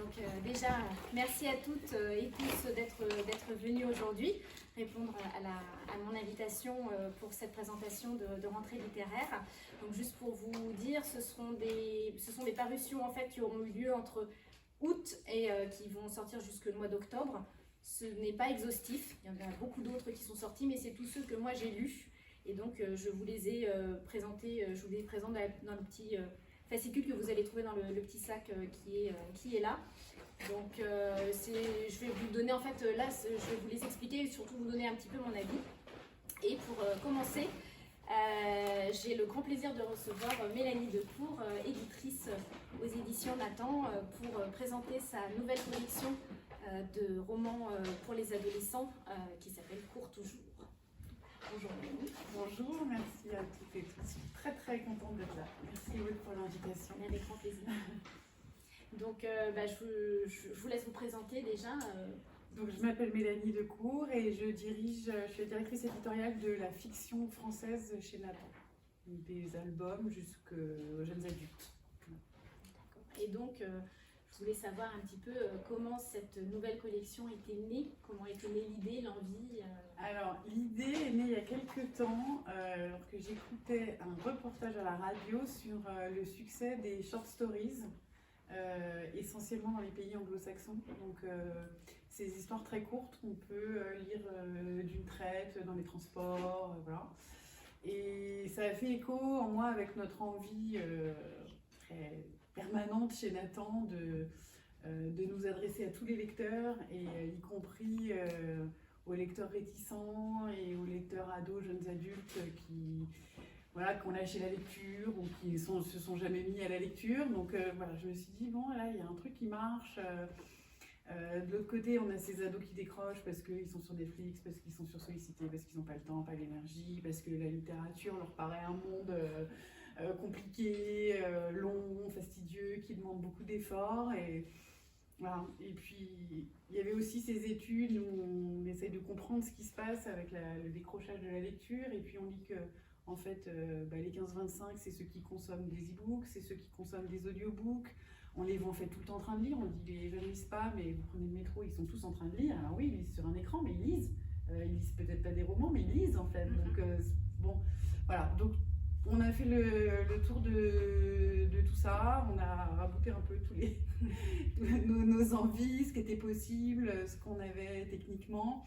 Donc déjà, merci à toutes et tous d'être venus aujourd'hui, répondre à mon invitation pour cette présentation de rentrée littéraire. Donc juste pour vous dire, ce sont des parutions en fait qui auront eu lieu entre août et qui vont sortir jusque le mois d'octobre. Ce n'est pas exhaustif, il y en a beaucoup d'autres qui sont sortis, mais c'est tous ceux que moi j'ai lus. Et donc je vous les ai présentés, je vous les présente dans le petit fascicule que vous allez trouver dans le petit sac qui est là. Donc je vais vous donner en fait, là je vais vous les expliquer et surtout vous donner un petit peu mon avis. Et pour commencer, j'ai le grand plaisir de recevoir Mélanie Decour, éditrice aux éditions Nathan, pour présenter sa nouvelle collection de romans pour les adolescents qui s'appelle Cours toujours. Bonjour Mélanie. Bonjour, merci à toutes et tous. Je suis très très contente d'être là. Merci Aude pour l'invitation. Avec grand plaisir. Donc je vous laisse vous présenter déjà. Donc je m'appelle Mélanie Decour et je suis la directrice éditoriale de la fiction française chez Nathan. Des albums jusqu'aux jeunes adultes. D'accord. Et donc je voulais savoir un petit peu comment cette nouvelle collection était née, comment était née l'idée, l'envie. Alors l'idée est née il y a quelques temps, alors que j'écoutais un reportage à la radio sur le succès des short stories, essentiellement dans les pays anglo-saxons. Donc ces histoires très courtes qu'on peut lire d'une traite dans les transports, voilà. Et ça a fait écho en moi avec notre envie très permanente chez Nathan de nous adresser à tous les lecteurs, et y compris aux lecteurs réticents et aux lecteurs ados, jeunes adultes qui ont lâché la lecture ou qui se sont jamais mis à la lecture. Donc voilà, je me suis dit, bon, là, il y a un truc qui marche. De l'autre côté, on a ces ados qui décrochent parce qu'ils sont sur Netflix, parce qu'ils sont sursollicités, parce qu'ils n'ont pas le temps, pas l'énergie, parce que la littérature leur paraît un monde compliqué, long, fastidieux, qui demande beaucoup d'efforts. Et, voilà. Et puis, il y avait aussi ces études où on essaye de comprendre ce qui se passe avec le décrochage de la lecture. Et puis, on dit que en fait, les 15-25, c'est ceux qui consomment des e-books, c'est ceux qui consomment des audiobooks. On les voit en fait tout le temps en train de lire. On dit les jeunes lisent pas, mais vous prenez le métro, ils sont tous en train de lire. Alors oui, ils lisent sur un écran, mais ils lisent. Ils lisent peut-être pas des romans, mais ils lisent en fait. Donc bon, voilà. Donc on a fait le tour de tout ça. On a rabouté un peu nos envies, ce qui était possible, ce qu'on avait techniquement.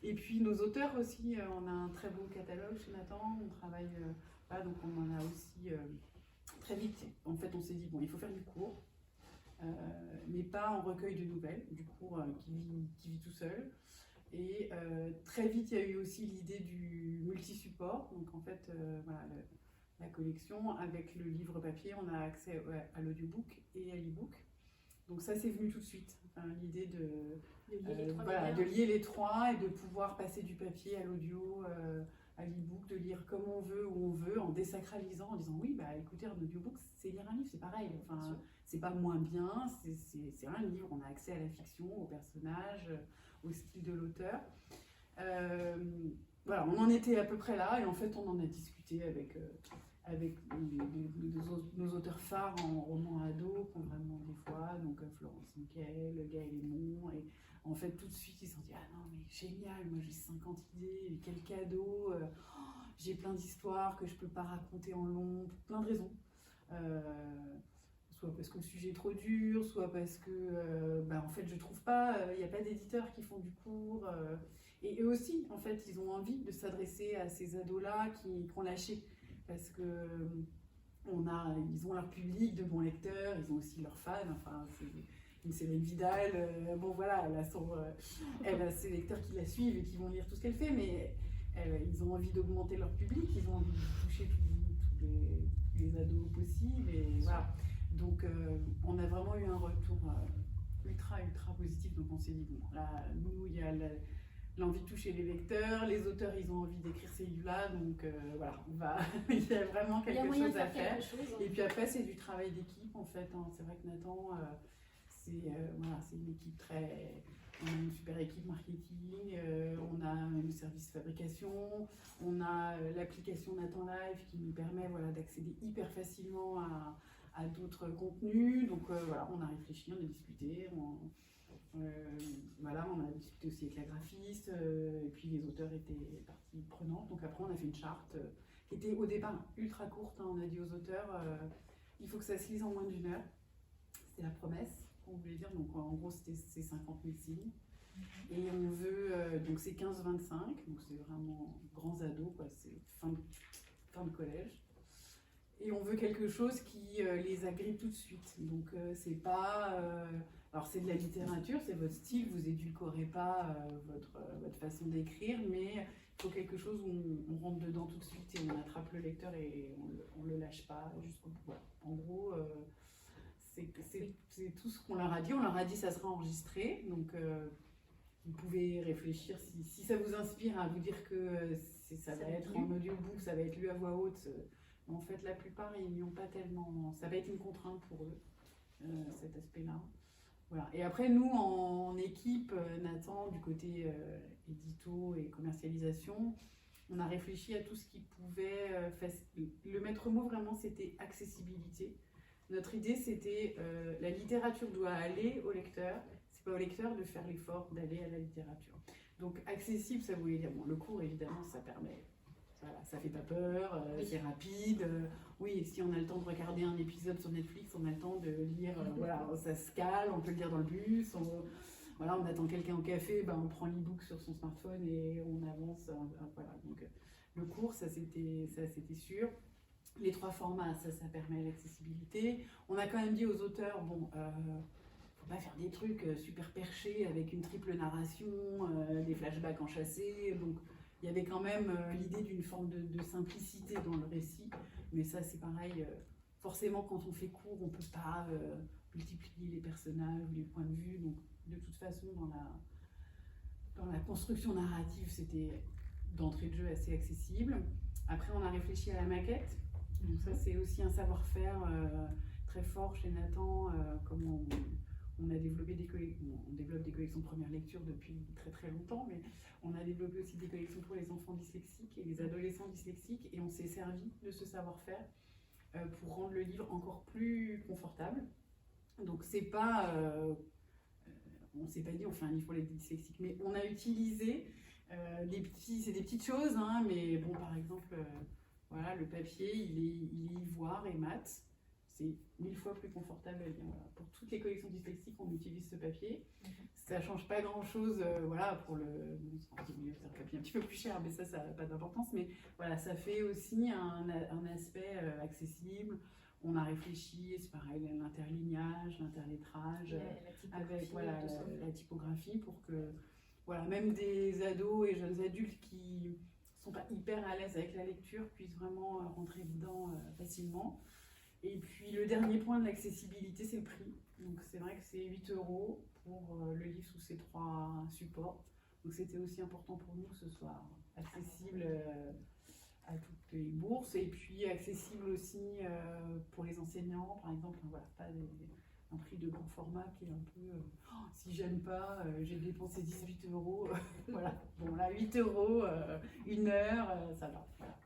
Et puis nos auteurs aussi, on a un très beau catalogue chez Nathan, on travaille, donc on en a aussi très vite. En fait, on s'est dit, bon, il faut faire du court, mais pas en recueil de nouvelles, du court qui vit tout seul. Et très vite, il y a eu aussi l'idée du multi-support. Donc en fait, la collection, avec le livre papier, on a accès à l'audiobook et à l'e-book. Donc ça, c'est venu tout de suite, l'idée de lier les trois et de pouvoir passer du papier à l'audio, à l'e-book, de lire comme on veut, où on veut, en désacralisant, en disant oui, écoutez, un audiobook, c'est lire un livre, c'est pareil. Enfin, c'est pas moins bien, c'est un livre, on a accès à la fiction, aux personnages, au style de l'auteur. Voilà, on en était à peu près là, et en fait, on en a discuté avec nos auteurs phares en roman ado, qu'on vraiment des fois, donc Florence Miquel, Gaël Aymon, et en fait tout de suite ils se sont dit ah non mais génial, moi j'ai 50 idées, quel cadeau, j'ai plein d'histoires que je peux pas raconter en long, pour plein de raisons, soit parce que le sujet est trop dur, soit parce que en fait je trouve pas, il n'y a pas d'éditeurs qui font du court, et eux aussi en fait ils ont envie de s'adresser à ces ados là qui ont lâché. Parce que ils ont leur public de bons lecteurs, ils ont aussi leurs fans. Enfin, c'est une Céline Vidal, bon voilà, elle a ses lecteurs qui la suivent et qui vont lire tout ce qu'elle fait, mais ils ont envie d'augmenter leur public, ils ont envie de toucher tous les ados possibles, et voilà. Donc on a vraiment eu un retour ultra positif, donc on s'est dit bon, là, nous, il y a l'envie de toucher les lecteurs, les auteurs ils ont envie d'écrire ces livres-là, donc voilà, il y a vraiment quelque chose à faire. Et puis après c'est du travail d'équipe en fait, hein. C'est vrai que Nathan, c'est une équipe on a une super équipe marketing, on a le service fabrication, on a l'application Nathan Live qui nous permet d'accéder hyper facilement à d'autres contenus. Donc voilà, on a réfléchi, on a discuté, voilà, on a discuté aussi avec la graphiste, et puis les auteurs étaient partie prenante. Donc après, on a fait une charte qui était au départ ultra courte. Hein. On a dit aux auteurs, il faut que ça se lise en moins d'1 heure. C'était la promesse qu'on voulait dire. Donc en gros, c'est 50 000 signes. Et on veut, donc c'est 15-25, donc c'est vraiment grands ados, quoi. C'est fin de collège. Et on veut quelque chose qui les agrippe tout de suite. Donc c'est pas... alors c'est de la littérature, c'est votre style, vous édulcorez pas votre façon d'écrire, mais il faut quelque chose où on rentre dedans tout de suite et on attrape le lecteur et on le lâche pas jusqu'au bout. Voilà. En gros, c'est tout ce qu'on leur a dit. On leur a dit ça sera enregistré, donc vous pouvez réfléchir si ça vous inspire à vous dire que ça va être en audiobook, ça va être lu à voix haute. En fait, la plupart, ils n'y ont pas tellement... Ça va être une contrainte pour eux, cet aspect-là. Voilà. Et après, nous, en équipe, Nathan, du côté édito et commercialisation, on a réfléchi à tout ce qui pouvait... Le maître mot, vraiment, c'était accessibilité. Notre idée, c'était la littérature doit aller au lecteur. C'est pas au lecteur de faire l'effort d'aller à la littérature. Donc, accessible, ça voulait dire... Bon, le cours, évidemment, ça permet... Voilà, ça fait pas peur, c'est rapide. Oui, si on a le temps de regarder un épisode sur Netflix, on a le temps de lire, voilà, ça se cale, on peut le lire dans le bus. Voilà, on attend quelqu'un au café, on prend l'e-book sur son smartphone et on avance. Voilà, donc le cours, ça c'était sûr. Les 3 formats, ça permet l'accessibilité. On a quand même dit aux auteurs, bon, faut pas faire des trucs super perchés avec une triple narration, des flashbacks enchâssés. Donc, il y avait quand même l'idée d'une forme de simplicité dans le récit, mais ça c'est pareil, forcément quand on fait court, on ne peut pas multiplier les personnages ou les points de vue, donc de toute façon dans la construction narrative c'était d'entrée de jeu assez accessible. Après on a réfléchi à la maquette, donc ça c'est aussi un savoir-faire très fort chez Nathan, comment on a développé on développe des collections de première lecture depuis très très longtemps, mais on a développé aussi des collections pour les enfants dyslexiques et les adolescents dyslexiques, et on s'est servi de ce savoir-faire pour rendre le livre encore plus confortable. Donc c'est pas, on s'est pas dit on fait un livre pour les dyslexiques, mais on a utilisé c'est des petites choses, hein, mais bon par exemple, voilà, le papier il est ivoire et mat. C'est 1000 fois plus confortable à lire. Voilà. Pour toutes les collections dyslexiques, on utilise ce papier. Ça ne change pas grand-chose, voilà, pour c'est un papier un petit peu plus cher, mais ça n'a pas d'importance. Mais voilà, ça fait aussi un aspect accessible. On a réfléchi, c'est pareil, l'interlignage, l'interlettrage, avec voilà, la typographie pour que voilà, même des ados et jeunes adultes qui ne sont pas hyper à l'aise avec la lecture puissent vraiment rentrer dedans facilement. Et puis le dernier point de l'accessibilité, c'est le prix. Donc c'est vrai que c'est 8 € pour le livre sous ces 3 supports. Donc c'était aussi important pour nous que ce soit accessible à toutes les bourses, et puis accessible aussi pour les enseignants, par exemple. Voilà, pas un prix de grand format qui est un peu si j'aime pas, j'ai dépensé 18 €. Voilà, bon là 8 €, 1 heure, ça va. Voilà.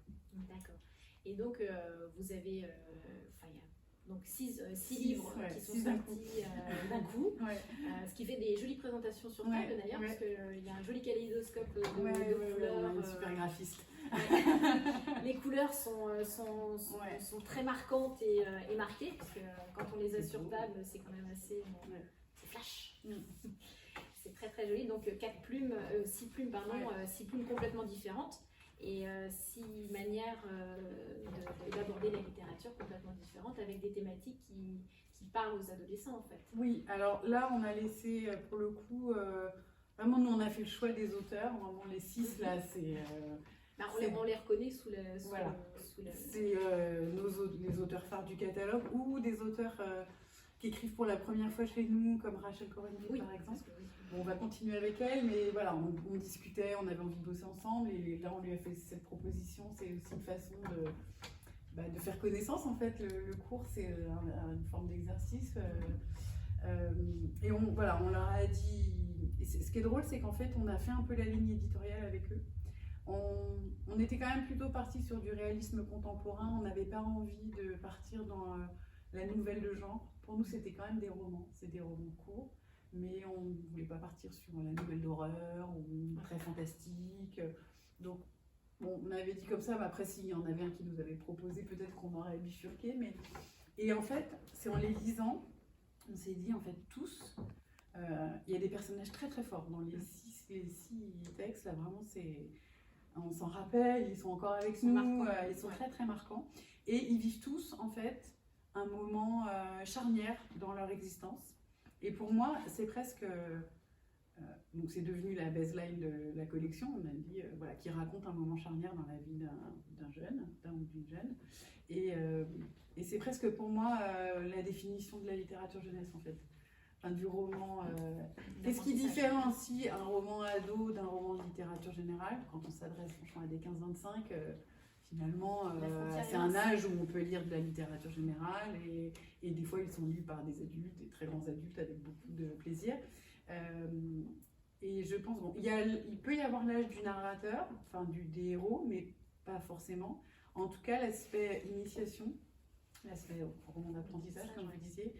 D'accord. Et donc, vous avez donc 6 livres qui sont sortis d'un coup, ce qui fait des jolies présentations sur table d'ailleurs, parce qu'il y a un joli kaléidoscope de couleurs. On a une super graphiste. Les couleurs sont très marquantes et marquées, parce que quand on les a sur table, c'est quand même assez c'est flash. C'est très très joli. Donc 6 plumes complètement différentes. Et 6 manières d'aborder la littérature complètement différentes, avec des thématiques qui parlent aux adolescents en fait. Oui, alors là on a laissé pour le coup, vraiment nous on a fait le choix des auteurs, vraiment les 6 là c'est... on les reconnaît sous le... C'est les auteurs phares du catalogue, ou des auteurs qui écrivent pour la première fois chez nous, comme Rachel Corenby par exemple. Bon, on va continuer avec elle, mais voilà, on discutait, on avait envie de bosser ensemble, et là on lui a fait cette proposition. C'est aussi une façon de faire connaissance en fait. Le cours c'est une forme d'exercice, et on leur a dit, et ce qui est drôle c'est qu'en fait on a fait un peu la ligne éditoriale avec eux. On était quand même plutôt parti sur du réalisme contemporain, on n'avait pas envie de partir dans la nouvelle de genre. Pour nous, c'était quand même des romans. C'est des romans courts, mais on ne voulait pas partir sur la nouvelle d'horreur ou très fantastique. Donc, bon, on avait dit comme ça, mais après, s'il y en avait un qui nous avait proposé, peut-être qu'on aurait bifurqué. Mais... Et en fait, c'est en les lisant, on s'est dit, en fait, tous, il y a des personnages très très forts dans les six textes. Là, vraiment, on s'en rappelle, ils sont encore avec nous, ils sont très très marquants. Et ils vivent tous, en fait, un moment charnière dans leur existence. Et pour moi, c'est presque... donc c'est devenu la baseline de la collection, on a dit, voilà, qui raconte un moment charnière dans la vie d'un jeune, d'un ou d'une jeune. Et c'est presque pour moi la définition de la littérature jeunesse, en fait. Enfin, du roman. Qu'est-ce qui différencie un roman ado d'un roman de littérature générale quand on s'adresse franchement à des 15-25 finalement, c'est un âge où on peut lire de la littérature générale et des fois ils sont lus par des adultes, des très grands adultes avec beaucoup de plaisir. Et je pense, bon, il peut y avoir l'âge du narrateur, enfin des héros, mais pas forcément. En tout cas, l'aspect initiation, l'aspect roman d'apprentissage, comme vous disiez,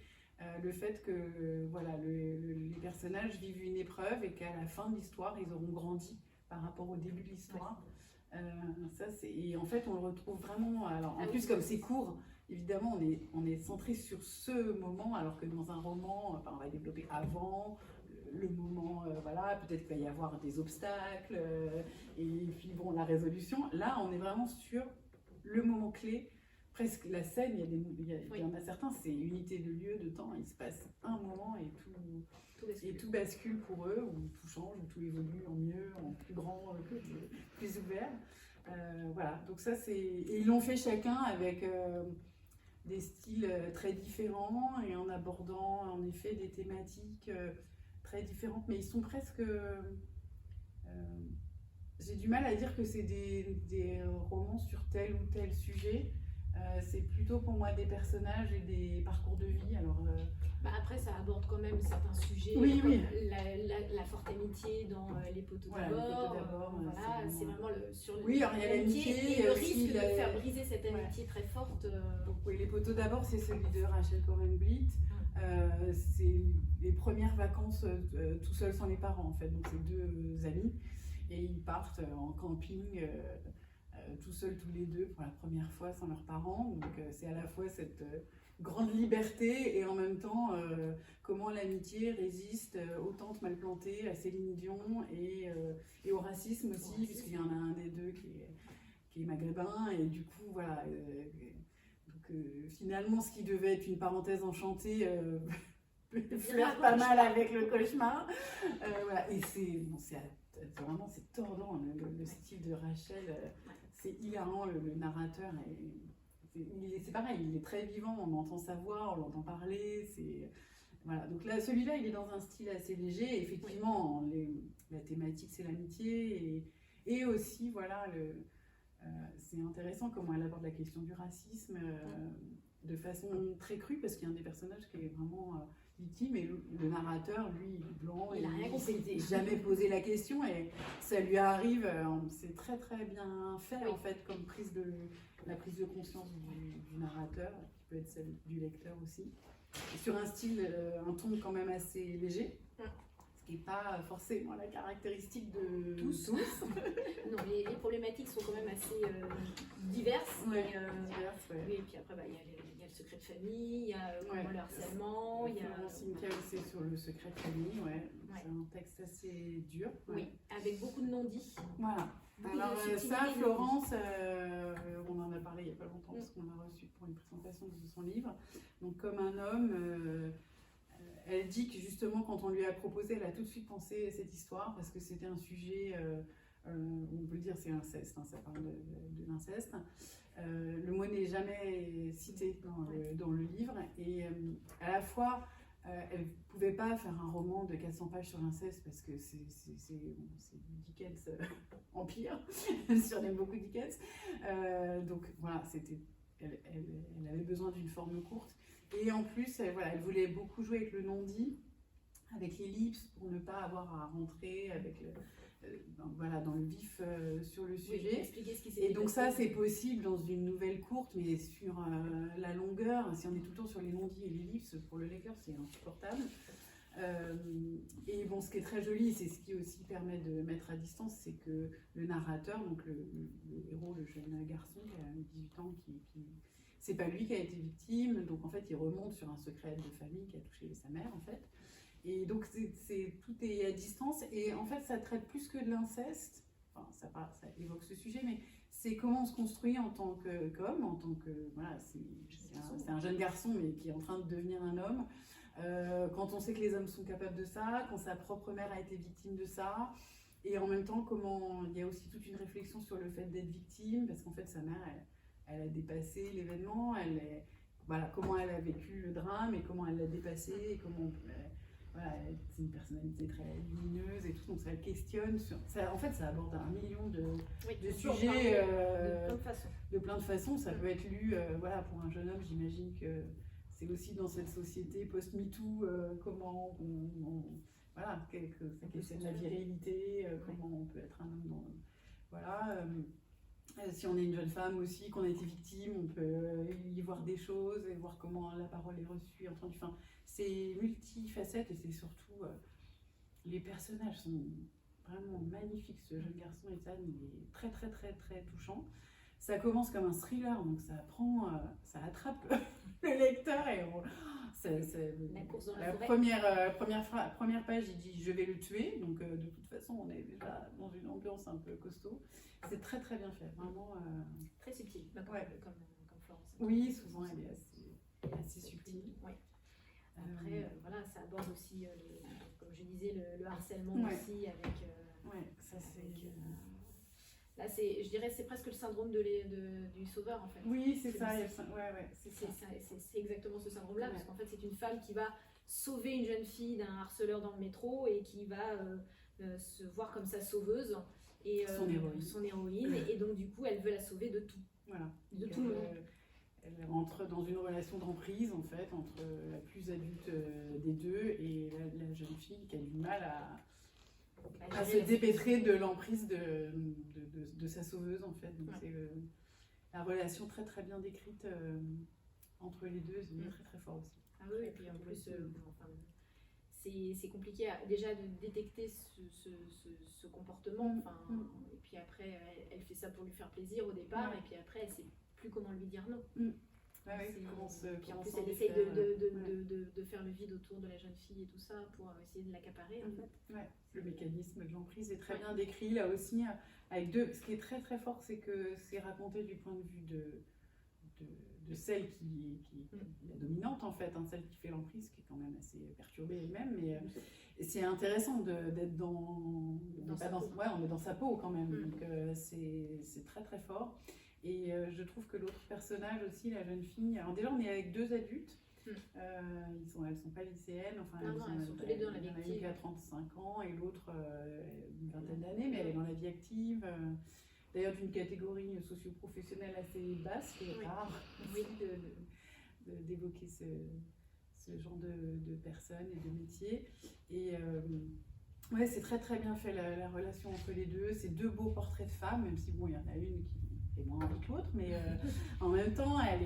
le fait que voilà, les personnages vivent une épreuve et qu'à la fin de l'histoire, ils auront grandi par rapport au début de l'histoire. Et en fait, on le retrouve vraiment. Alors, en plus, comme c'est court, évidemment, on est centré sur ce moment, alors que dans un roman, enfin, on va développer avant, le moment, voilà, peut-être qu'il va y avoir des obstacles, et puis bon, la résolution. Là, on est vraiment sur le moment clé. Presque la scène, il y en a certains, c'est unité de lieu, de temps, il se passe un moment et tout bascule pour eux, ou tout change, ou tout évolue en mieux, en plus grand, plus ouvert. Voilà, donc ça c'est... Et ils l'ont fait chacun avec des styles très différents et en abordant en effet des thématiques très différentes, mais ils sont presque... j'ai du mal à dire que c'est des romans sur tel ou tel sujet. C'est plutôt pour moi des personnages et des parcours de vie. Alors, après, ça aborde quand même certains sujets, oui, comme oui. La forte amitié dans Les Poteaux voilà, d'abord. Voilà, c'est vraiment sur oui, alors il y a l'amitié et le risque de faire briser cette amitié très forte. Donc, oui, Les Poteaux d'abord, c'est celui de Rachel Cohen-Blitt. C'est les premières vacances tout seul sans les parents, en fait. Donc, c'est deux amis et ils partent en camping. Tout seuls tous les deux pour la première fois sans leurs parents, donc c'est à la fois cette grande liberté et en même temps comment l'amitié résiste aux tantes mal plantées, à Céline Dion et au racisme aussi, puisqu'il y en a un des deux qui est maghrébin et du coup voilà, donc finalement ce qui devait être une parenthèse enchantée flirte pas mal avec le cauchemar, voilà. Et vraiment c'est tordant le style de Rachel. C'est hilarant, le narrateur, c'est pareil, il est très vivant, on entend sa voix, on l'entend parler, voilà. Donc là, celui-là, il est dans un style assez léger, effectivement, la thématique c'est l'amitié, et aussi, voilà, c'est intéressant comment elle aborde la question du racisme de façon très crue, parce qu'il y a un des personnages qui est vraiment... victime, et le narrateur, lui, il est blanc, il ne s'était jamais posé la question et ça lui arrive, c'est très très bien fait en fait, comme la prise de conscience du narrateur, qui peut être celle du lecteur aussi, et sur un style, un ton quand même assez léger, ce qui n'est pas forcément la caractéristique de tous. Non, les problématiques sont quand même assez diverses. Diverses, ouais. Et puis après, il y a le secret de famille, il y a le harcèlement, il y a... Cynthia aussi sur le secret de famille, c'est un texte assez dur. Oui, avec beaucoup de non-dits. Voilà. Alors ça, Florence, on en a parlé il n'y a pas longtemps, parce qu'on l'a reçu pour une présentation de son livre. Donc comme un homme, elle dit que justement quand on lui a proposé, elle a tout de suite pensé à cette histoire, parce que c'était un sujet, on peut le dire, c'est inceste, hein, ça parle de l'inceste. Le mot n'est jamais cité dans le livre, et à la fois elle ne pouvait pas faire un roman de 400 pages sur l'inceste parce que c'est Dickens en pire, si on aime beaucoup Dickens, donc voilà, elle avait besoin d'une forme courte, et en plus elle voulait beaucoup jouer avec le non-dit, avec l'ellipse, pour ne pas avoir à rentrer avec dans le vif sur le sujet. Oui, expliquer ce qui s'est Et donc passé. ça, c'est possible dans une nouvelle courte, mais sur la longueur. Si on est tout le temps sur les non-dits et l'ellipse, pour le lecteur, c'est insupportable. Et bon, ce qui est très joli, c'est ce qui aussi permet de mettre à distance, c'est que le narrateur, donc le héros, le jeune garçon qui a 18 ans, c'est pas lui qui a été victime, donc en fait il remonte sur un secret de famille qui a touché sa mère en fait. Et donc tout est à distance, et en fait ça traite plus que de l'inceste, enfin ça évoque ce sujet, mais c'est comment on se construit en tant qu'homme, en tant que, voilà, c'est un jeune garçon mais qui est en train de devenir un homme. Quand on sait que les hommes sont capables de ça, quand sa propre mère a été victime de ça, et en même temps comment il y a aussi toute une réflexion sur le fait d'être victime, parce qu'en fait sa mère elle a dépassé l'événement, voilà, comment elle a vécu le drame et comment elle l'a dépassé, et comment voilà, c'est une personnalité très lumineuse et tout, donc ça le questionne ça, en fait ça aborde un million de sujets de plein de façons. Ça peut être lu, voilà, pour un jeune homme, j'imagine que c'est aussi dans cette société post-MeToo, comment voilà, ça questionne la virilité, comment on peut être un homme voilà. Si on est une jeune femme aussi, qu'on a été victime, on peut y voir des choses et voir comment la parole est reçue, entendue. Enfin, c'est multifacette, et c'est surtout les personnages sont vraiment magnifiques. Ce jeune garçon, Ethan, il est très très très très touchant. Ça commence comme un thriller, donc ça attrape le lecteur, et La course dans la forêt. Première page, il dit je vais le tuer, donc de toute façon on est déjà dans une ambiance un peu costaud. C'est très très bien fait, vraiment. Très subtil, comme Florence. Oui, souvent elle est assez subtile. Oui. Après, voilà, ça aborde aussi, comme je disais, le harcèlement aussi, avec. Ça c'est. Là, je dirais, c'est presque le syndrome du sauveur, en fait. Oui, c'est ça. C'est exactement ce syndrome-là, parce qu'en fait, c'est une femme qui va sauver une jeune fille d'un harceleur dans le métro, et qui va se voir comme sa sauveuse et son héroïne. Et donc, du coup, elle veut la sauver de tout. Voilà. De tout le monde. Elle rentre dans une relation d'emprise, en fait, entre la plus adulte des deux et la jeune fille qui a du mal à se dépêtrer de l'emprise de sa sauveuse, en fait. Donc c'est la relation très très bien décrite entre les deux, c'est très très fort aussi. Ah oui, et puis en plus, c'est compliqué déjà de détecter ce comportement. Et puis après, elle fait ça pour lui faire plaisir au départ, et puis après, elle sait plus comment lui dire non. Puis en plus, elle essaye de faire le vide autour de la jeune fille et tout ça pour essayer de l'accaparer, en fait. Ouais. Le mécanisme de l'emprise est très bien décrit là aussi, avec deux. Ce qui est très très fort, c'est que c'est raconté du point de vue de celle qui est la dominante, en fait, celle qui fait l'emprise, qui est quand même assez perturbée elle-même, mais c'est intéressant d'être on est dans sa peau quand même, donc c'est très très fort. Et je trouve que l'autre personnage aussi, la jeune fille, alors déjà on est avec deux adultes, elles sont pas lycéennes, enfin elles sont tous les deux dans la vie active. Il y en a une qui a 35 ans et l'autre une vingtaine d'années, mais elle est dans la vie active, d'ailleurs d'une catégorie socio-professionnelle assez basse, qui est rare d'évoquer ce genre de personnes et de métiers. Et ouais, c'est très très bien fait la relation entre les deux, c'est deux beaux portraits de femmes, même si bon, il y en a une qui est moins envie que l'autre, mais en même temps elle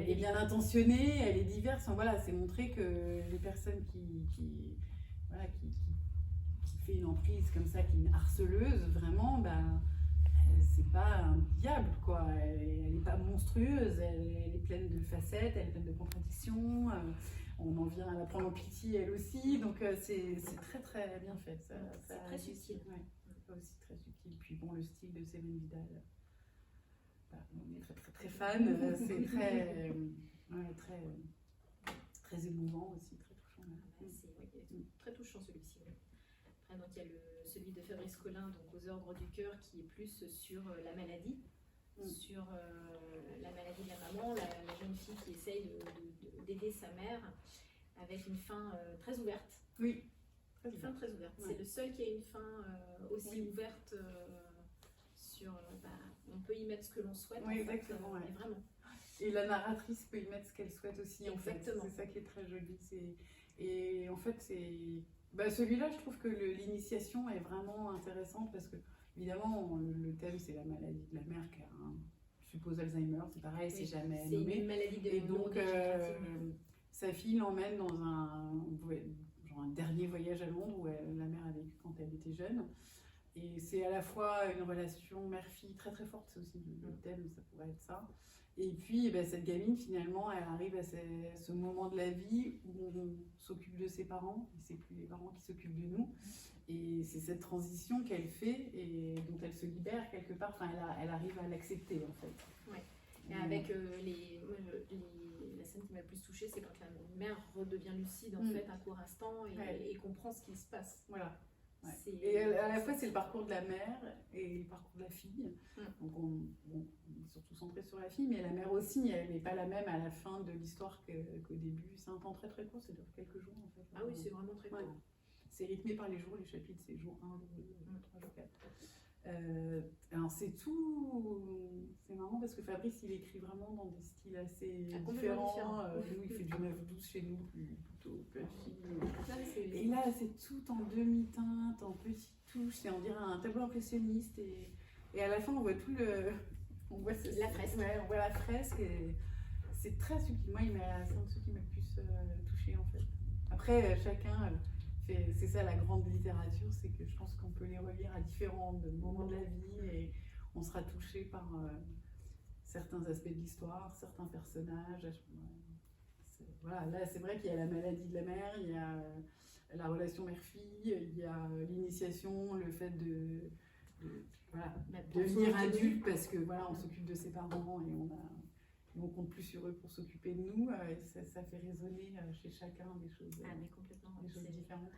est bien intentionnée, elle est diverse. Enfin, voilà, c'est montrer que les personnes qui fait une emprise comme ça, qui est une harceleuse, vraiment, c'est pas un diable, quoi. Elle est pas monstrueuse, elle est pleine de facettes, elle est pleine de contradictions. On en vient à la prendre en pitié, elle aussi. Donc c'est très très bien fait. C'est très subtil. Ouais, aussi très subtil. Puis bon, le style de Céline Vidal, on est très très très fan. C'est très émouvant aussi, très touchant. C'est très touchant celui-ci. Après, donc, il y a celui de Fabrice Collin, donc Aux ordres du cœur, qui est plus sur la maladie. Sur la maladie de la maman, la jeune fille qui essaye d'aider sa mère avec une fin très ouverte. Oui. Une fin très ouverte. Ouais. C'est le seul qui a une fin aussi ouverte sur. On peut y mettre ce que l'on souhaite. Oui, exactement. Ouais. Vraiment. Et la narratrice peut y mettre ce qu'elle souhaite aussi. Exactement. En fait. C'est ça qui est très joli. Et en fait, Celui-là, je trouve que l'initiation est vraiment intéressante parce que, évidemment, le thème, c'est la maladie de la mère qui a, je suppose, Alzheimer. C'est pareil, c'est jamais nommé. C'est une maladie de Et donc, sa fille l'emmène dans un dernier voyage à Londres où la mère a vécu quand elle était jeune. Et c'est à la fois une relation mère-fille très très forte, c'est aussi le thème, ça pourrait être ça. Et puis cette gamine, finalement, elle arrive à ce moment de la vie où on s'occupe de ses parents, et c'est plus les parents qui s'occupent de nous. Et c'est cette transition qu'elle fait et dont elle se libère quelque part, enfin elle arrive à l'accepter en fait. Ouais. Et avec la scène qui m'a le plus touchée, c'est quand la mère redevient lucide en fait un court instant et comprend ce qui se passe. Voilà. Ouais. Et à la fois, c'est le parcours de la mère et le parcours de la fille. Donc, on est surtout centré sur la fille, mais la mère aussi, elle n'est pas la même à la fin de l'histoire qu'au début. C'est un temps très très court, ça dure quelques jours en fait. Ah oui, c'est vraiment très court. Ouais. C'est rythmé par les jours, les chapitres, c'est jour 1, jour 2, jour 3, jour 4. Alors c'est marrant parce que Fabrice il écrit vraiment dans des styles assez différents. Nous il fait du 9-12 chez nous, plutôt petit. Et là c'est tout en demi-teinte, en petites touches, c'est on dirait un tableau impressionniste et à la fin on voit on voit la fresque. Ouais, on voit la fresque et c'est très subtil. Moi c'est un de ceux qui m'a le plus touché en fait. Après chacun c'est ça la grande littérature, c'est que je pense qu'on peut les relire à différents moments de la vie et on sera touché par certains aspects de l'histoire, certains personnages. Voilà, là c'est vrai qu'il y a la maladie de la mère, il y a la relation mère-fille, il y a l'initiation, le fait de devenir adulte parce que voilà, on s'occupe de ses parents et on compte plus sur eux pour s'occuper de nous. Ça fait résonner chez chacun des choses, mais complètement, des choses différentes.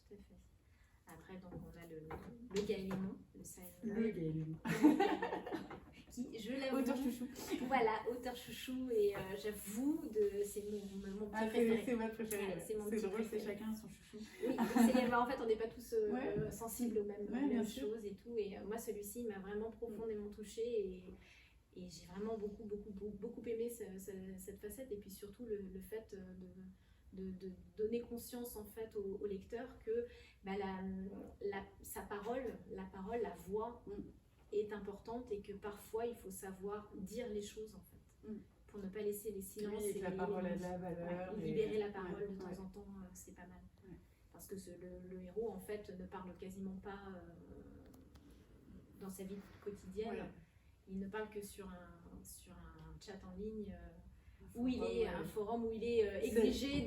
Tout à fait. Après, donc, on a le Gaëlémon, le Gaëlémon. Qui, je l'avoue, auteur chouchou. Voilà, auteur chouchou. Et j'avoue, c'est mon petit préféré. C'est votre préféré. C'est mon petit drôle, préféré. C'est chacun son chouchou. Oui, en fait, on n'est pas tous sensibles aux mêmes choses et tout. Et moi, celui-ci m'a vraiment profondément touchée. Et j'ai vraiment beaucoup aimé cette facette et puis surtout le fait de donner conscience en fait au lecteur que sa parole, la voix est importante et que parfois il faut savoir dire les choses en fait pour ne pas laisser les silences et la parole a de la valeur. Libérer la parole de temps en temps, c'est pas mal. Parce que le héros en fait ne parle quasiment pas dans sa vie quotidienne. Il ne parle que sur un chat en ligne un forum où il est exigé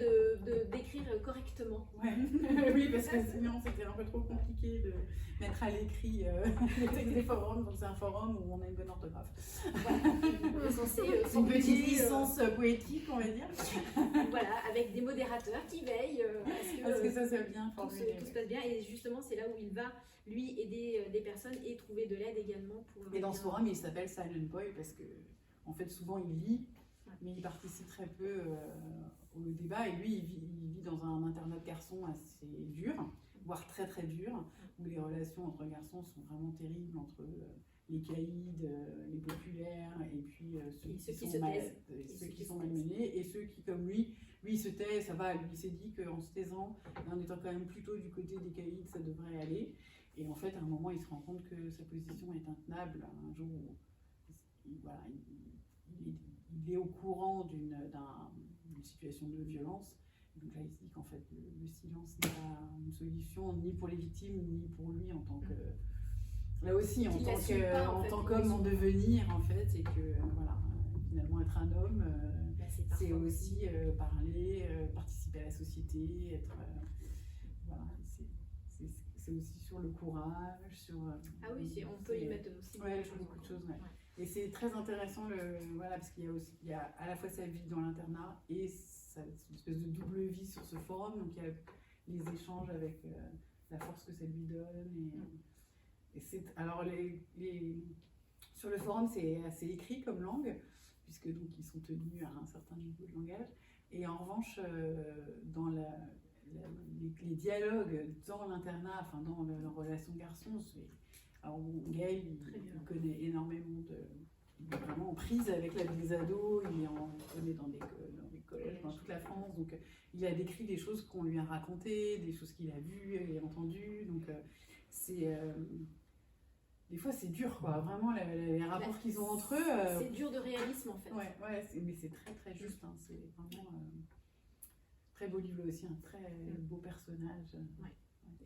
d'écrire correctement. Oui, parce que sinon c'était un peu trop compliqué de mettre à l'écrit le texte des forums. Donc c'est un forum où on a une bonne orthographe. C'est une petite licence poétique, on va dire. Voilà, avec des modérateurs qui veillent à ce que ça soit bien formulé. Tout se passe bien et justement c'est là où il va lui aider des personnes et trouver de l'aide également pour. Et dans ce forum il s'appelle Silent Boy parce que en fait souvent il lit mais il participe très peu au débat et lui il vit dans un internat de garçons assez dur, voire très très dur, où les relations entre garçons sont vraiment terribles entre les caïds, les populaires et puis ceux qui sont malmenés et ceux qui comme lui se tait, ça va, lui s'est dit qu'en se taisant, en étant quand même plutôt du côté des caïds, ça devrait aller. Et en fait, à un moment, il se rend compte que sa position est intenable. Un jour où il est au courant d'une situation de violence. Donc là, il se dit qu'en fait, le silence n'est pas une solution ni pour les victimes, ni pour lui en tant que... Là aussi, en tant qu'homme en devenir, en fait, et que voilà, finalement, être un homme, c'est aussi parler, participer à la société, être... voilà, c'est aussi sur le courage, sur... ah oui, on peut y mettre aussi beaucoup de choses. Et c'est très intéressant, parce qu'il y a à la fois sa vie dans l'internat et une espèce de double vie sur ce forum. Donc il y a les échanges avec la force que ça lui donne. Alors sur le forum, c'est assez écrit comme langue, puisque donc ils sont tenus à un certain niveau de langage. Et en revanche, dans les dialogues dans l'internat, enfin dans la relation garçon, alors Gaël, il connaît énormément il est vraiment en prise avec la vie des ados, il est dans des collèges, dans toute la France. Donc, il a décrit des choses qu'on lui a racontées, des choses qu'il a vues et entendues. Donc, des fois, c'est dur, quoi. Vraiment, les rapports qu'ils ont entre eux. C'est dur de réalisme, en fait. Ouais, mais c'est très, très juste. Hein. C'est vraiment très beau livre aussi, un très beau personnage. Ouais.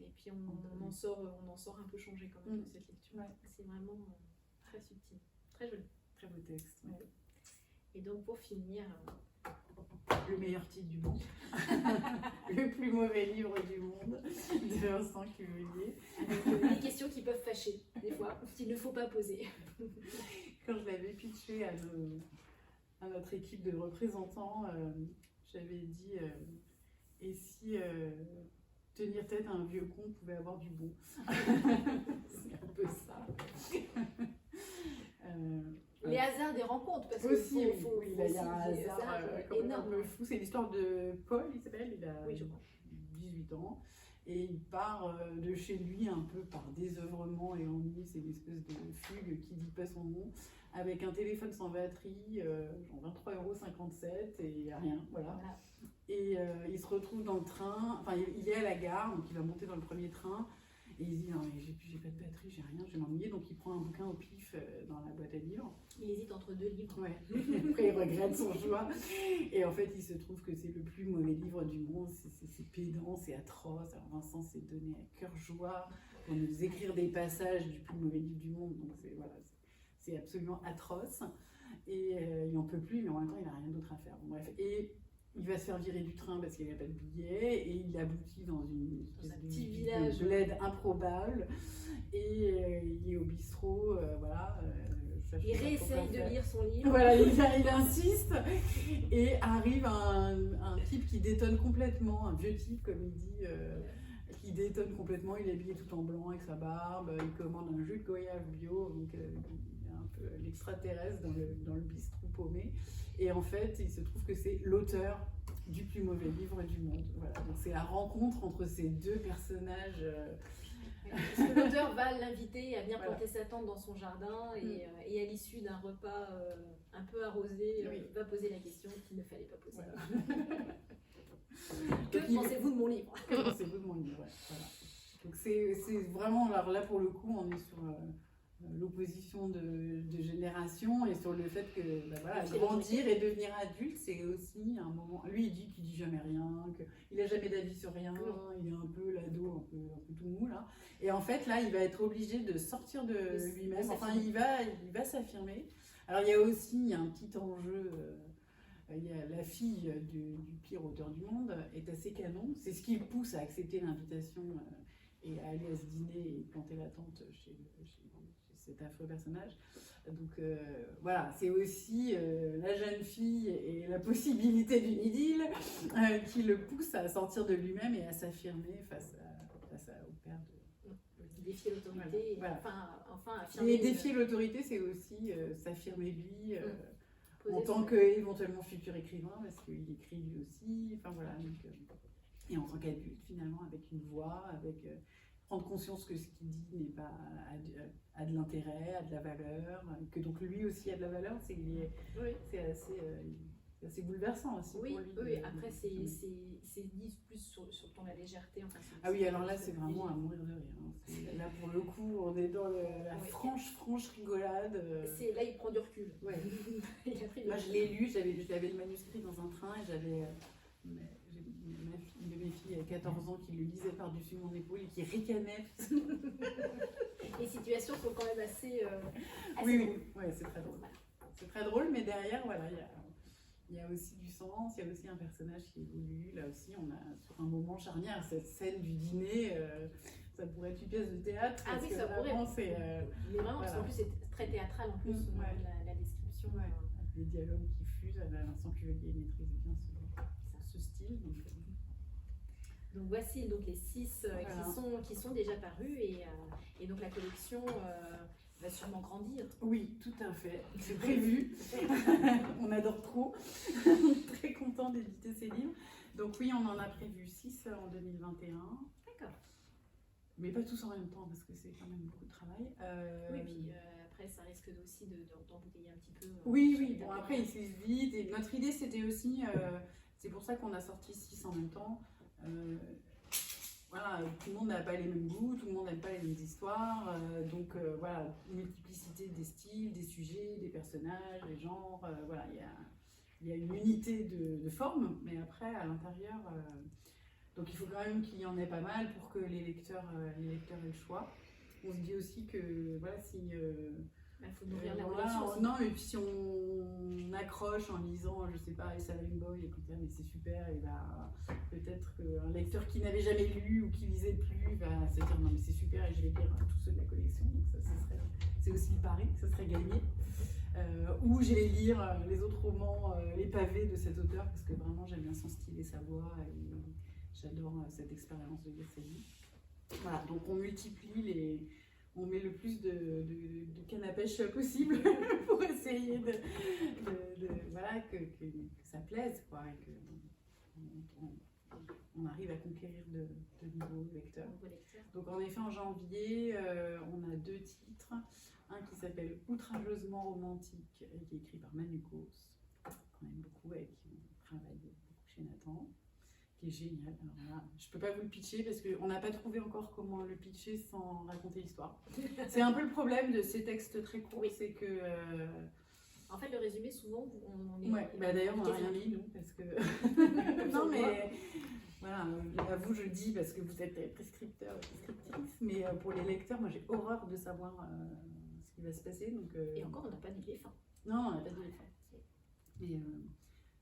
Et puis, on en sort un peu changé quand même de cette lecture. Ouais. C'est vraiment très subtil, très joli. Très beau texte. Ouais. Et donc, pour finir... Le meilleur titre du monde. Le plus mauvais livre du monde de Vincent Cuvillier. Avec des questions qui peuvent fâcher, des fois, qu'il ne faut pas poser. Quand je l'avais pitché à notre équipe de représentants, j'avais dit et si tenir tête à un vieux con pouvait avoir du bon. C'est un peu ça. Les hasards des rencontres, parce aussi, que il y a un hasard énorme. C'est l'histoire de Paul, il s'appelle, il a 18 ans, et il part de chez lui un peu par désœuvrement et ennui, c'est une espèce de fugue qui dit pas son nom, avec un téléphone sans batterie, genre 23,57 € et rien, voilà. Et il se retrouve dans le train, enfin il est à la gare, donc il va monter dans le premier train. Et il se dit non mais j'ai pas de batterie, j'ai rien, je vais m'ennuyer, donc il prend un bouquin au pif dans la boîte à livres. Il hésite entre 2 livres. Ouais. Après il regrette son choix. Et en fait il se trouve que c'est le plus mauvais livre du monde, c'est pédant, c'est atroce. Alors Vincent s'est donné à cœur joie pour nous écrire des passages du plus mauvais livre du monde, donc c'est absolument atroce. Et il n'en peut plus, mais en même temps il n'a rien d'autre à faire. Bon, bref. Et il va se faire virer du train parce qu'il n'a pas de billet et il aboutit dans un petit village de bled improbable et il est au bistrot, voilà. Il réessaye de lire son livre. Voilà, il insiste et arrive un type qui détonne complètement, un vieux type comme il dit, qui détonne complètement. Il est habillé tout en blanc avec sa barbe, il commande un jus de goyave bio, donc il est un peu l'extraterrestre dans le bistrot paumé. Et en fait, il se trouve que c'est l'auteur du plus mauvais livre du monde. Voilà. Donc c'est la rencontre entre ces deux personnages. Parce que l'auteur va l'inviter à venir planter sa tente dans son jardin et à l'issue d'un repas un peu arrosé, va poser la question qu'il ne fallait pas poser. Voilà. Que pensez-vous de mon livre? Que pensez-vous de mon livre? Voilà. Donc c'est vraiment, alors là pour le coup, on est sur l'opposition de génération et sur le fait que voilà, grandir et devenir adulte, c'est aussi un moment. Lui, il dit qu'il dit jamais rien, qu'il n'a jamais d'avis sur rien, il est un peu l'ado, un peu tout mou là. Et en fait, là, il va être obligé de sortir de lui-même. Enfin, il va s'affirmer. Alors, il y a aussi un petit enjeu. Il y a la fille du pire auteur du monde est assez canon. C'est ce qui le pousse à accepter l'invitation et à aller à ce dîner et planter la tente chez cet affreux personnage. Donc voilà, c'est aussi la jeune fille et la possibilité d'une idylle qui le pousse à sortir de lui-même et à s'affirmer face au père de... Défier l'autorité, voilà. Enfin affirmer... Et défier l'autorité, c'est aussi s'affirmer lui en tant qu'éventuellement futur écrivain, parce qu'il écrit lui aussi, enfin voilà. Donc, et en tant qu'adulte, finalement, avec une voix, avec... prendre conscience que ce qu'il dit n'est pas a de l'intérêt, a de la valeur, que donc lui aussi a de la valeur, c'est assez bouleversant aussi pour lui. Oui, après c'est dit plus sur le ton de la légèreté. Enfin, ah oui, alors là c'est vraiment à mourir de rire. Hein. Là pour le coup, on est dans la franche rigolade. Là il prend du recul. Ouais. Moi je l'ai lu, j'avais le manuscrit dans un train et j'avais... une de mes filles à 14 ans qui le lisait par-dessus mon épaule et qui ricanait. Les situations sont quand même assez oui, c'est très drôle. C'est très drôle, mais derrière, voilà, il y a aussi du sens, il y a aussi un personnage qui évolue. Là aussi, on a sur un moment charnière, cette scène du dîner, ça pourrait être une pièce de théâtre. Ah oui, ça pourrait. Mais vraiment, parce qu'en plus, c'est très théâtral en plus, la description. Des dialogues qui fusent, Vincent Cuvillier maîtrise bien ce style. Donc voici donc les 6 qui sont déjà parus et donc la collection va sûrement grandir. Oui, tout à fait, c'est prévu. On adore trop. Très content d'éditer ces livres. Donc oui, on en a prévu 6 en 2021. D'accord. Mais pas tous en même temps parce que c'est quand même beaucoup de travail. Oui, puis après ça risque aussi d'embouteiller un petit peu. Oui. Bon après ils se lisent vite et notre idée c'était aussi... C'est pour ça qu'on a sorti 6 en même temps. Voilà, tout le monde n'a pas les mêmes goûts, tout le monde n'aime pas les mêmes histoires. Donc voilà, multiplicité des styles, des sujets, des personnages, des genres. Voilà, il y a une unité de forme, mais après, à l'intérieur... donc il faut quand même qu'il y en ait pas mal pour que les lecteurs aient le choix. On se dit aussi que voilà, si... Il faut nourrir la voilà, relation. non, et puis si on accroche en lisant, je sais pas, Essa Boy, et qu'on dit, ah, mais c'est super, et bah, peut-être qu'un lecteur qui n'avait jamais lu ou qui lisait plus va se dire, non, mais c'est super, et je vais lire tous ceux de la collection. Donc ça c'est aussi le pari, ça serait gagné. Ou j'allais lire les autres romans, les pavés de cet auteur, parce que vraiment j'aime bien son style et sa voix, et j'adore cette expérience de lire ses livres. Voilà, donc on multiplie on met le plus de canne à pêche possible pour essayer voilà, que ça plaise, quoi, et qu'on arrive à conquérir de nouveaux lecteurs. Donc en effet, en janvier, on a 2 titres. Un qui s'appelle Outrageusement romantique, et qui est écrit par Manu Cos, qu'on aime beaucoup et qui travaille beaucoup chez Nathan, qui est génial. Alors là, je ne peux pas vous le pitcher parce qu'on n'a pas trouvé encore comment le pitcher sans raconter l'histoire. C'est un peu le problème de ces textes très courts, oui. C'est que... En fait, le résumé, souvent, on est... Ouais, bah d'ailleurs, on n'a rien lu, nous, parce que... Non, mais... Voilà, à vous je le dis parce que vous êtes prescripteurs et prescriptrices, mais pour les lecteurs, moi j'ai horreur de savoir ce qui va se passer. Donc, et encore, on n'a pas dit les fins. Non, on n'a pas dit les fins. Mais,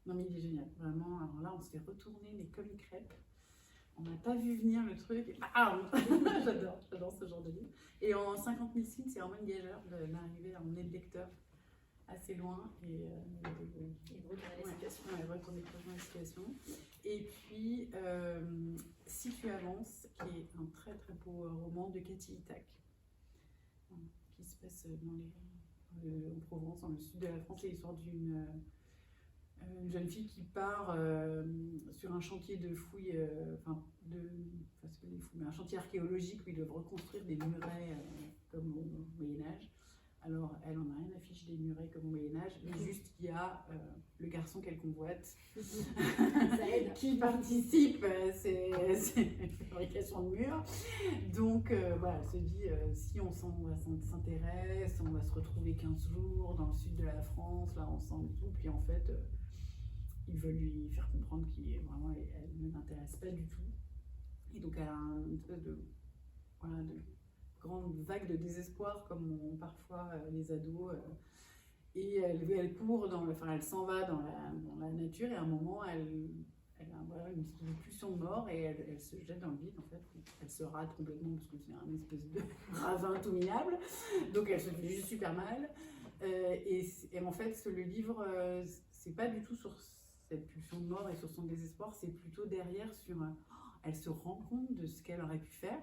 non, mais il est génial, vraiment. Alors là, on se fait retourner les comme une crêpe. On n'a pas vu venir le truc. Ah, j'adore ce genre de livre. Et en 50 000 signes, c'est vraiment une gageure d'arriver à emmener le lecteur assez loin et retourner dans la situation. Et puis, Si tu avances, qui est un très très beau roman de Cathy Itac, qui se passe en Provence, dans le sud de la France. C'est l'histoire d'une jeune fille qui part sur un chantier de fouilles, c'est pas des fouilles, mais un chantier archéologique où ils doivent reconstruire des murets comme au Moyen-Âge. Alors, elle en a rien à fiche des murets comme au Moyen-Âge, mais juste qu'il y a le garçon qu'elle convoite qui participe à ces fabrications de murs. Donc, voilà, elle se dit, si on s'intéresse, on va se retrouver 15 jours dans le sud de la France, là, ensemble et tout. Puis en fait, ils veulent lui faire comprendre qu'elle ne l'intéresse pas du tout. Et donc, elle a une espèce de grande vague de désespoir comme ont parfois les ados, et elle court elle s'en va dans la nature, et à un moment elle a une pulsion de mort et elle se jette dans le vide. En fait, elle se rate complètement parce que c'est un espèce de ravin tout minable, donc elle se fait juste super mal, et en fait le livre c'est pas du tout sur cette pulsion de mort et sur son désespoir, c'est plutôt derrière elle se rend compte de ce qu'elle aurait pu faire.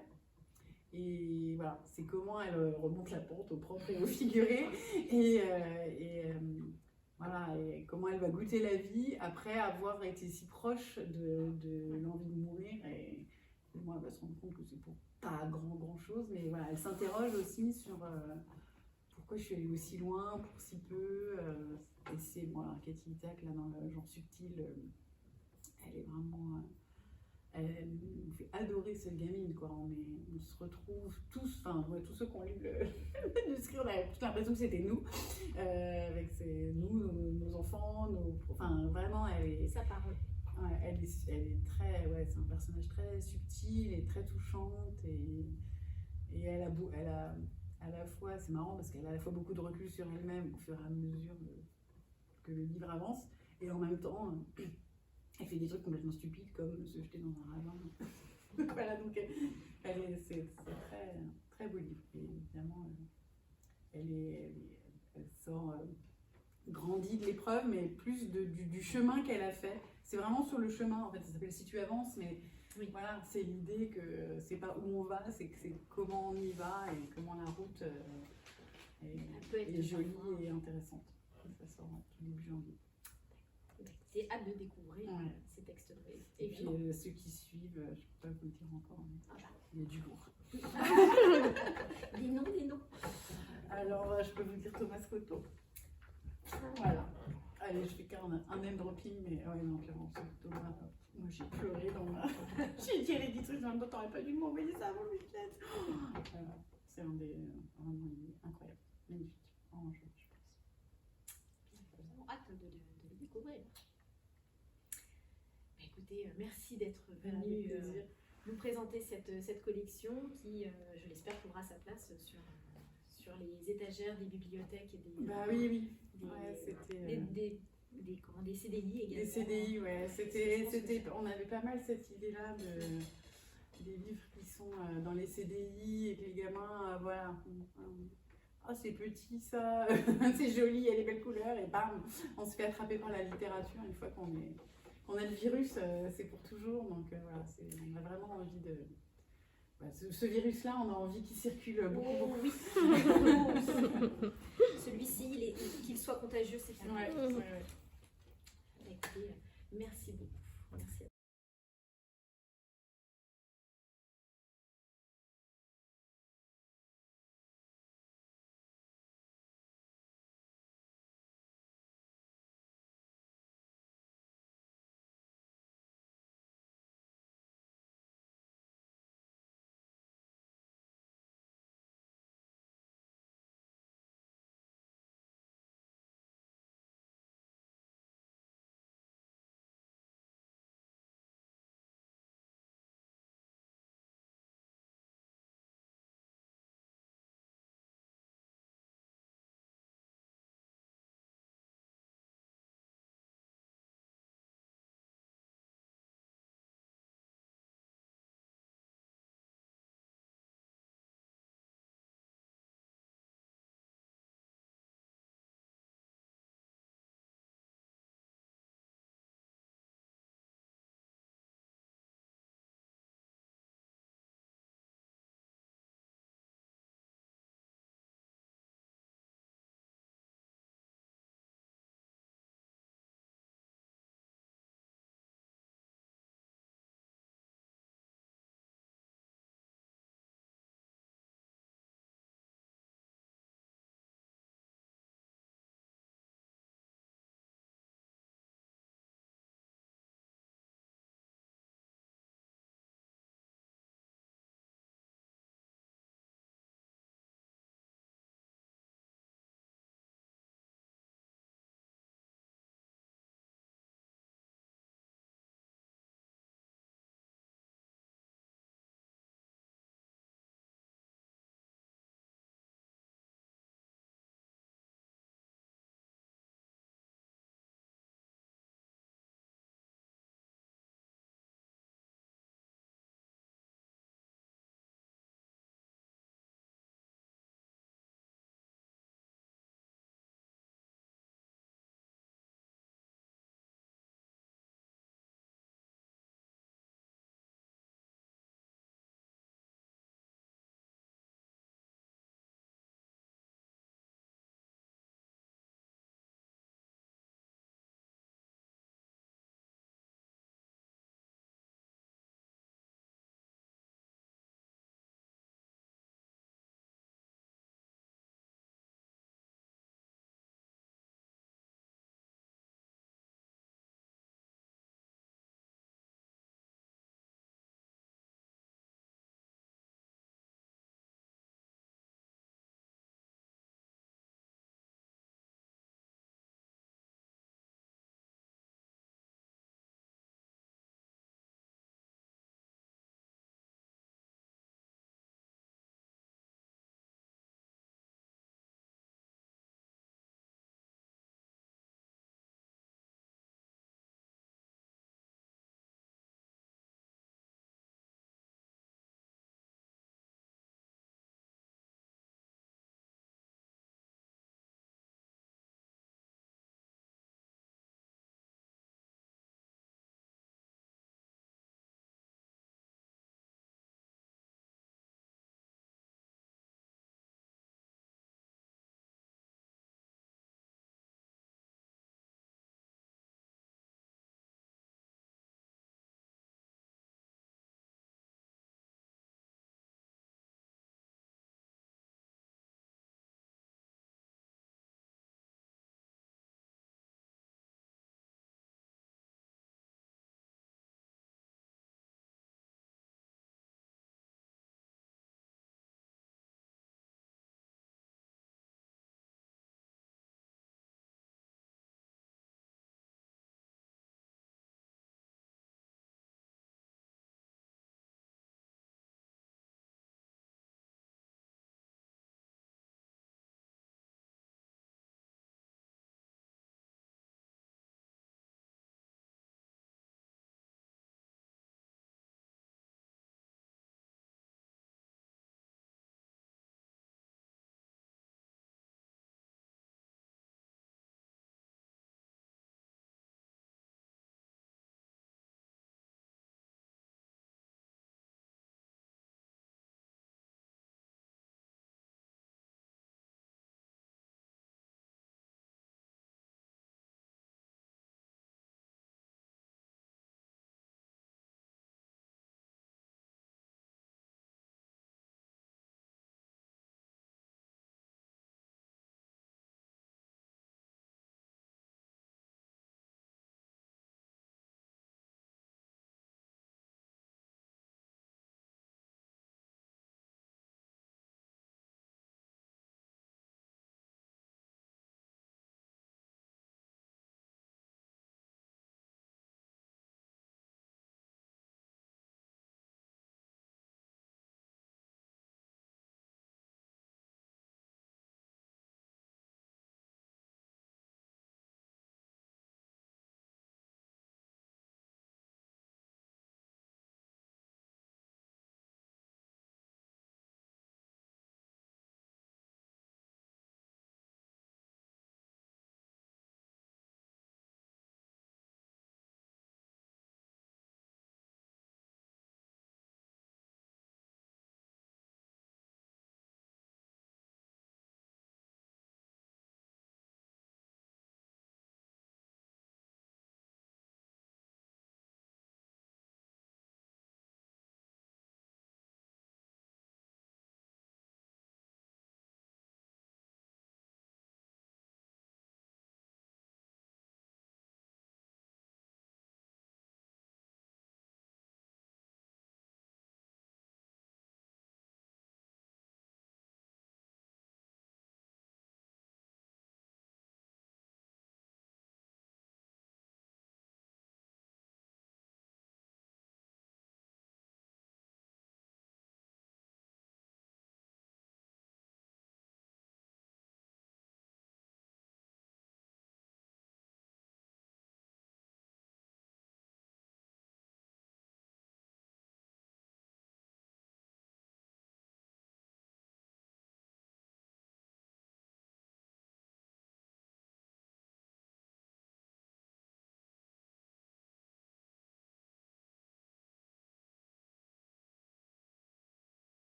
Et voilà, c'est comment elle remonte la pente au propre et au figuré, et comment elle va goûter la vie après avoir été si proche de l'envie de mourir. Et moi, elle va se rendre compte que c'est pour pas grand chose, mais voilà, elle s'interroge aussi sur pourquoi je suis allée aussi loin pour si peu. Et c'est Cathy Itac, là, dans le genre subtil, elle est vraiment... Elle nous fait adorer cette gamine, quoi. On se retrouve tous, tous ceux qui ont lu le manuscrit, on a toute l'impression que c'était nous, avec nos enfants, vraiment, elle est... Sa parole. Ouais, elle est très, c'est un personnage très subtil et très touchante, et elle a à la fois, c'est marrant parce qu'elle a à la fois beaucoup de recul sur elle-même au fur et à mesure que le livre avance, et en même temps, elle fait des trucs complètement stupides comme se jeter dans un ravin. Voilà, donc c'est très, très beau livre. Et évidemment, elle sort grandie de l'épreuve, mais plus du chemin qu'elle a fait. C'est vraiment sur le chemin, en fait, ça s'appelle Si tu avances, mais oui. Voilà, c'est l'idée que c'est pas où on va, c'est comment on y va et comment la route est jolie et intéressante. Ça sort début janvier. J'ai hâte de découvrir ces textes de Rueil. Et puis ceux qui suivent, je ne peux pas vous le dire encore, mais il y a du lourd. Des noms. Alors, je peux vous dire Thomas Cotto. Voilà. allez, je fais qu'un name dropping, mais ouais, non, clairement, ce Thomas, moi j'ai pleuré dans ma. J'ai tiré des trucs, en même temps, t'aurais pas dû m'envoyer ça avant le week-end. Voilà. C'est un des. Vraiment incroyable, magnifique. Vraiment, je pense. J'ai vraiment hâte de les découvrir. Écoutez, merci d'être venu nous présenter cette collection qui, je l'espère, trouvera sa place sur les étagères des bibliothèques et des, Bah oui. des, Ouais, c'était. des CDI également. Les CDI, ouais. C'était, on avait pas mal cette idée-là des livres qui sont dans les CDI et que les gamins, voilà. Ah, c'est petit ça, c'est joli, il y a les belles couleurs, et bam, on se fait attraper par la littérature une fois qu'on a le virus, c'est pour toujours. Donc voilà, on a vraiment envie de. Bah, ce virus-là, on a envie qu'il circule beaucoup. Oui. Celui-ci, qu'il soit contagieux, c'est fini. Ouais. Écoutez, merci beaucoup. Merci.